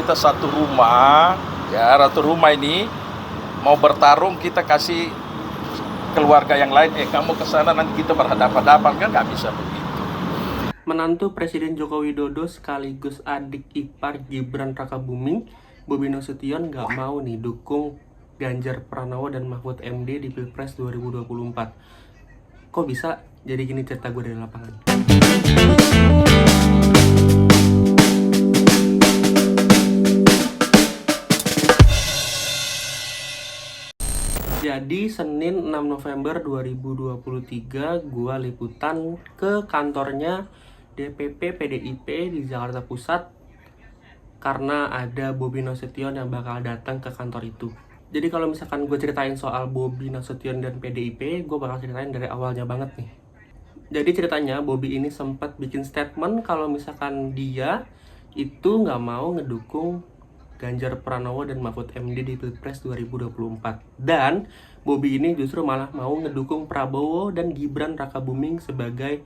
kita satu rumah, ya satu rumah ini mau bertarung, kita kasih keluarga yang lain, kamu ke sana nanti kita berhadapan-hadapan, kan nggak bisa begitu. Menantu Presiden Joko Widodo sekaligus adik ipar Gibran Rakabuming, Bobi Nasution nggak mau nih dukung Ganjar Pranowo dan Mahfud MD di Pilpres 2024. Kok bisa? Jadi gini cerita gue dari lapangan. Jadi Senin 6 November 2023 gue liputan ke kantornya DPP PDIP di Jakarta Pusat karena ada Bobi Nasution yang bakal datang ke kantor itu. Jadi kalau misalkan gue ceritain soal Bobi Nasution dan PDIP, gue bakal ceritain dari awalnya banget nih. Jadi ceritanya Bobi ini sempat bikin statement kalau misalkan dia itu nggak mau ngedukung Ganjar Pranowo dan Mahfud MD di Pilpres 2024. Dan Bobi ini justru malah mau ngedukung Prabowo dan Gibran Rakabuming sebagai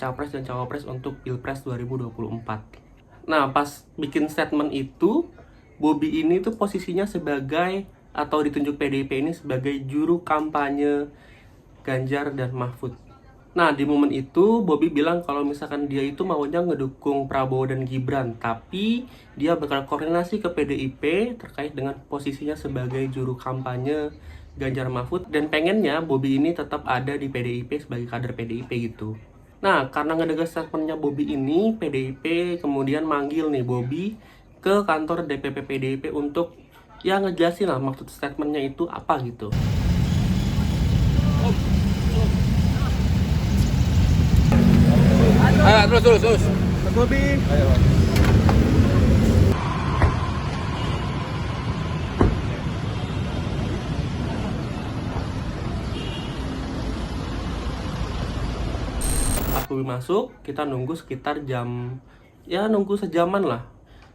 capres dan cawapres untuk Pilpres 2024. Nah, pas bikin statement itu, Bobi ini tuh posisinya sebagai, atau ditunjuk PDIP ini sebagai juru kampanye Ganjar dan Mahfud. Nah, di momen itu Bobi bilang kalau misalkan dia itu maunya ngedukung Prabowo dan Gibran, tapi dia bakal koordinasi ke PDIP terkait dengan posisinya sebagai juru kampanye Ganjar Mahfud, dan pengennya Bobi ini tetap ada di PDIP sebagai kader PDIP gitu. Nah, karena ngedenger statementnya Bobi ini, PDIP kemudian manggil nih Bobi ke kantor DPP PDIP untuk ya ngejelasin lah maksud statementnya itu apa gitu. Terus. Mas Bobi. Ayo. Pas Bobi masuk, kita nunggu sekitar nunggu sejaman lah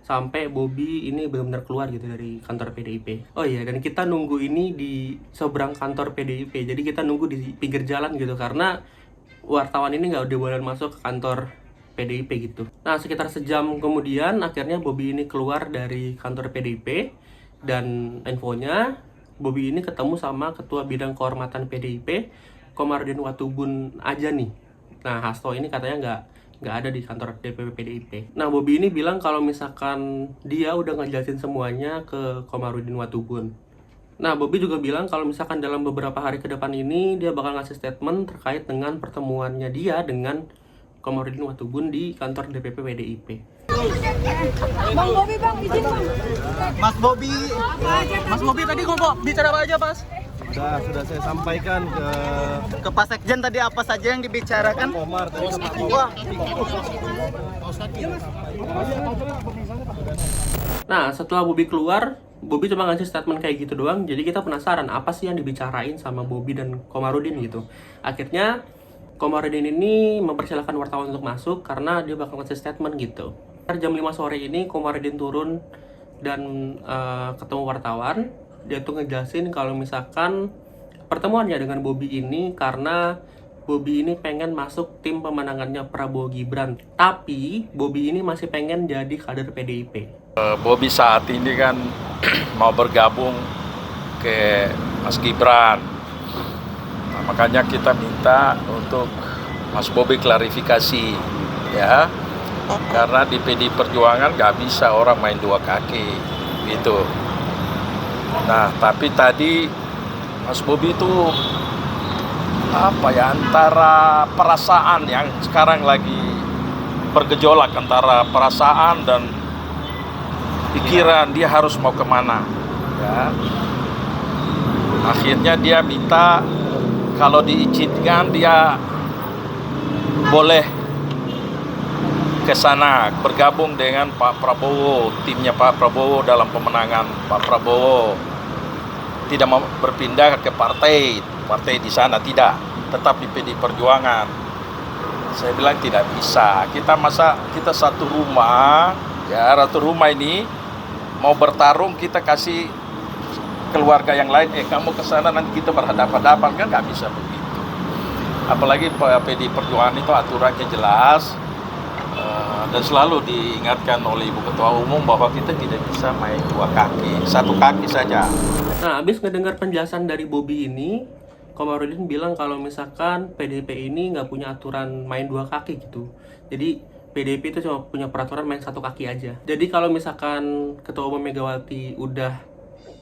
sampai Bobi ini benar-benar keluar gitu dari kantor PDIP. Oh iya, dan kita nunggu ini di seberang kantor PDIP. Jadi kita nunggu di pinggir jalan gitu karena wartawan ini nggak udah boleh masuk ke kantor PDIP gitu. Nah, sekitar sejam kemudian akhirnya Bobi ini keluar dari kantor PDIP, dan infonya Bobi ini ketemu sama Ketua Bidang Kehormatan PDIP, Komarudin Watubun aja nih. Nah, Hasto ini katanya nggak ada di kantor DPP PDIP. Nah, Bobi ini bilang kalau misalkan dia udah ngejelasin semuanya ke Komarudin Watubun. Nah, Bobi juga bilang kalau misalkan dalam beberapa hari ke depan ini dia bakal ngasih statement terkait dengan pertemuannya dia dengan Komarudin Watubun di kantor DPP PDIP. Bang Bobi, bang, izin bang. Mas Bobi tadi ngomong bicara apa aja, Pas? Sudah saya sampaikan Ke Pak Sekjen tadi apa saja yang dibicarakan? Komar tadi ke Pak Wah. Nah, setelah Bobi keluar, Bobi cuma ngasih statement kayak gitu doang. Jadi kita penasaran apa sih yang dibicarain sama Bobi dan Komarudin gitu. Akhirnya Komarudin ini mempersilahkan wartawan untuk masuk karena dia bakal ngasih statement gitu. Jam 5 sore ini Komarudin turun dan ketemu wartawan. Dia tuh ngejelasin kalau misalkan pertemuannya dengan Bobi ini karena Bobi ini pengen masuk tim pemenangannya Prabowo Gibran. Tapi Bobi ini masih pengen jadi kader PDIP. Bobi saat ini kan mau bergabung ke Mas Gibran. Nah, makanya kita minta untuk Mas Bobi klarifikasi, ya. Karena di PD Perjuangan nggak bisa orang main dua kaki, gitu. Nah, tapi tadi Mas Bobi itu antara perasaan yang sekarang lagi bergejolak antara perasaan dan pikiran, dia harus mau kemana, ya. Akhirnya dia minta kalau diizinkan dia boleh ke sana bergabung dengan Pak Prabowo, timnya Pak Prabowo dalam pemenangan Pak Prabowo. Tidak mau berpindah ke partai di sana, tidak, tetap di PD Perjuangan. Saya bilang tidak bisa. Kita satu rumah, ya satu rumah ini mau bertarung, kita kasih keluarga yang lain, kamu ke sana nanti kita berhadapan-hadapan, kan nggak bisa begitu. Apalagi PD Perjuangan itu aturannya jelas. dan selalu diingatkan oleh Ibu Ketua Umum bahwa kita tidak bisa main dua kaki, satu kaki saja. Nah, abis ngedengar penjelasan dari Bobby ini, Komarudin bilang kalau misalkan PDIP ini nggak punya aturan main dua kaki gitu. Jadi PDIP itu cuma punya peraturan main satu kaki aja. Jadi kalau misalkan Ketua Umum Megawati udah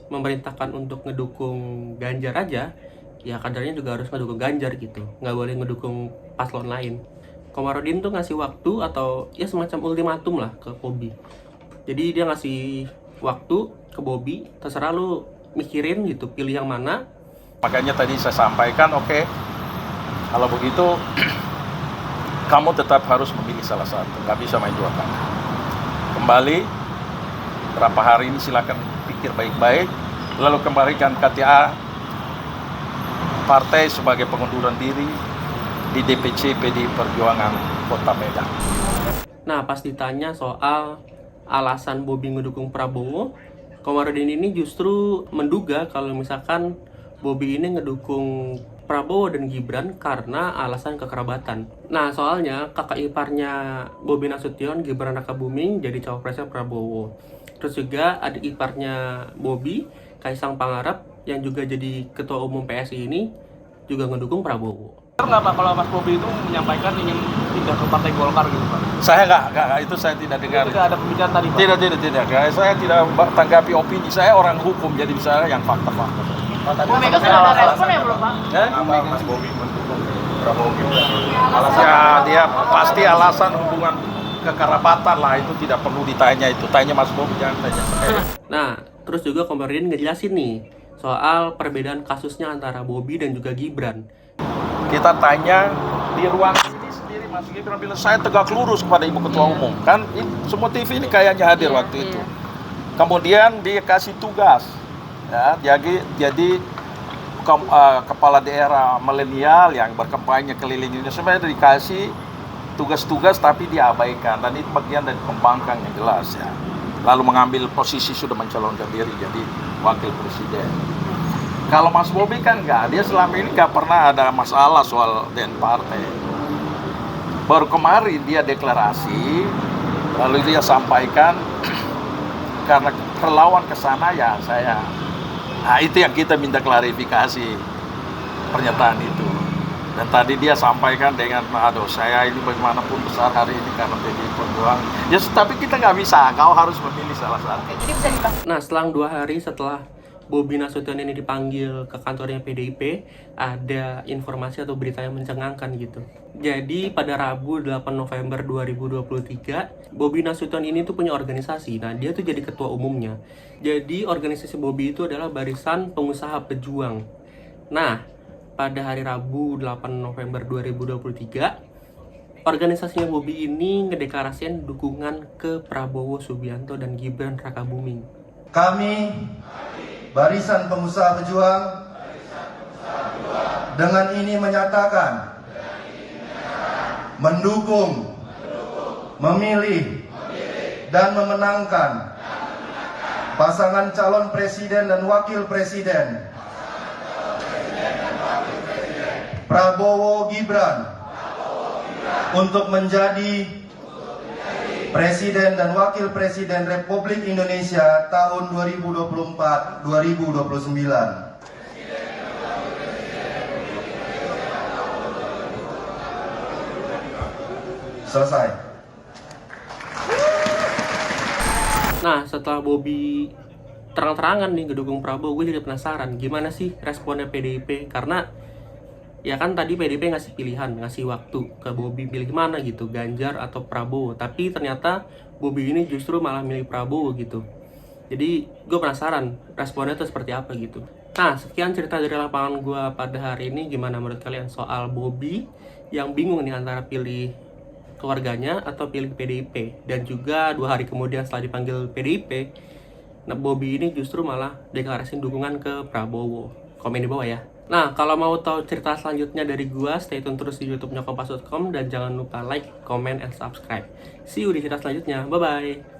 memerintahkan untuk ngedukung Ganjar aja, ya kadernya juga harus ngedukung Ganjar gitu. Nggak boleh ngedukung paslon lain. Komarudin tuh ngasih waktu atau ya semacam ultimatum lah ke Bobby. Jadi dia ngasih waktu ke Bobby, terserah lu mikirin gitu, pilih yang mana. Makanya tadi saya sampaikan, oke, kalau begitu kamu tetap harus memilih salah satu, nggak bisa main dua kaki. Kembali, berapa hari ini silakan pikir baik-baik, lalu kembalikan KTA partai sebagai pengunduran diri di DPC PDI Perjuangan Kota Medan. Nah, pas ditanya soal alasan Bobby ngedukung Prabowo, Komarudin ini justru menduga kalau misalkan Bobby ini ngedukung Prabowo dan Gibran karena alasan kekerabatan. Nah, soalnya kakak iparnya Bobi Nasution, Gibran Rakabuming, jadi cawapresnya Prabowo. Terus juga adik iparnya Bobby, Kaisang Pangarep, yang juga jadi ketua umum PSI ini, juga ngedukung Prabowo. Nggak Pak, kalau Mas Bobby itu menyampaikan ingin pindah ke Partai Golkar gitu Pak? Saya nggak, itu saya tidak dengar. Tidak ada pembicaraan tadi Pak? Tidak. Saya tidak tanggapi opini, saya orang hukum, jadi saya yang fakta-fakta. Bu Mega sudah ada respon ya belum Pak? Mas Bobby mendukung Prabowo Gibran? Ya, dia pasti alasan hubungan kekerabatan lah, itu tidak perlu ditanya, itu tanya Mas Bobby, jangan tanya saya. Nah, terus juga Komarudin ngejelasin nih soal perbedaan kasusnya antara Bobby dan juga Gibran. Kita tanya di ruang ini sendiri, Mas Gibran bilang saya tegak lurus kepada Ibu Ketua Umum, kan semua TV ini kayaknya hadir waktu itu. Kemudian dia kasih tugas, ya, jadi kepala daerah milenial yang berkampanye keliling Indonesia sebenarnya dikasih tugas-tugas tapi diabaikan, dan itu bagian dari pembangkang yang jelas ya. Lalu mengambil posisi sudah mencalonkan diri jadi wakil presiden. Kalau Mas Bobby kan enggak, dia selama ini nggak pernah ada masalah soal DN partai. Baru kemarin dia deklarasi, lalu dia sampaikan karena relawan ke sana ya saya. Nah, itu yang kita minta klarifikasi pernyataan itu. Dan tadi dia sampaikan dengan, aduh saya ini bagaimanapun besar hari ini karena PDI Perjuangan. Ya tapi kita nggak bisa, kau harus memilih salah satu. Jadi bisa dipastikan. Nah, selang 2 hari setelah Bobi Nasution ini dipanggil ke kantornya PDIP, ada informasi atau berita yang mencengangkan gitu. Jadi pada Rabu 8 November 2023, Bobi Nasution ini tuh punya organisasi. Nah, dia tuh jadi ketua umumnya. Jadi organisasi Bobi itu adalah Barisan Pengusaha Pejuang. Nah, pada hari Rabu 8 November 2023, organisasinya Bobi ini ngedeklarasikan dukungan ke Prabowo Subianto dan Gibran Rakabuming. Kami Barisan Pengusaha Pejuang dengan ini menyatakan mendukung, memilih, dan memenangkan pasangan calon presiden dan wakil presiden Prabowo Gibran untuk menjadi Presiden dan Wakil Presiden Republik Indonesia tahun 2024-2029. Selesai. Nah, setelah Bobi terang-terangan nih ngedukung Prabowo, gue jadi penasaran gimana sih responnya PDIP, karena ya kan tadi PDIP ngasih pilihan, ngasih waktu ke Bobi pilih mana gitu, Ganjar atau Prabowo. Tapi ternyata Bobi ini justru malah milih Prabowo gitu. Jadi gue penasaran responnya tuh seperti apa gitu. Nah, sekian cerita dari lapangan gue pada hari ini. Gimana menurut kalian soal Bobi yang bingung nih antara pilih keluarganya atau pilih PDIP? Dan juga 2 hari kemudian setelah dipanggil PDIP, nah Bobi ini justru malah deklarasi dukungan ke Prabowo. Komen di bawah ya. Nah, kalau mau tahu cerita selanjutnya dari gua, stay tune terus di youtube-nya kompas.com dan jangan lupa like, comment, and subscribe. See you di cerita selanjutnya. Bye-bye.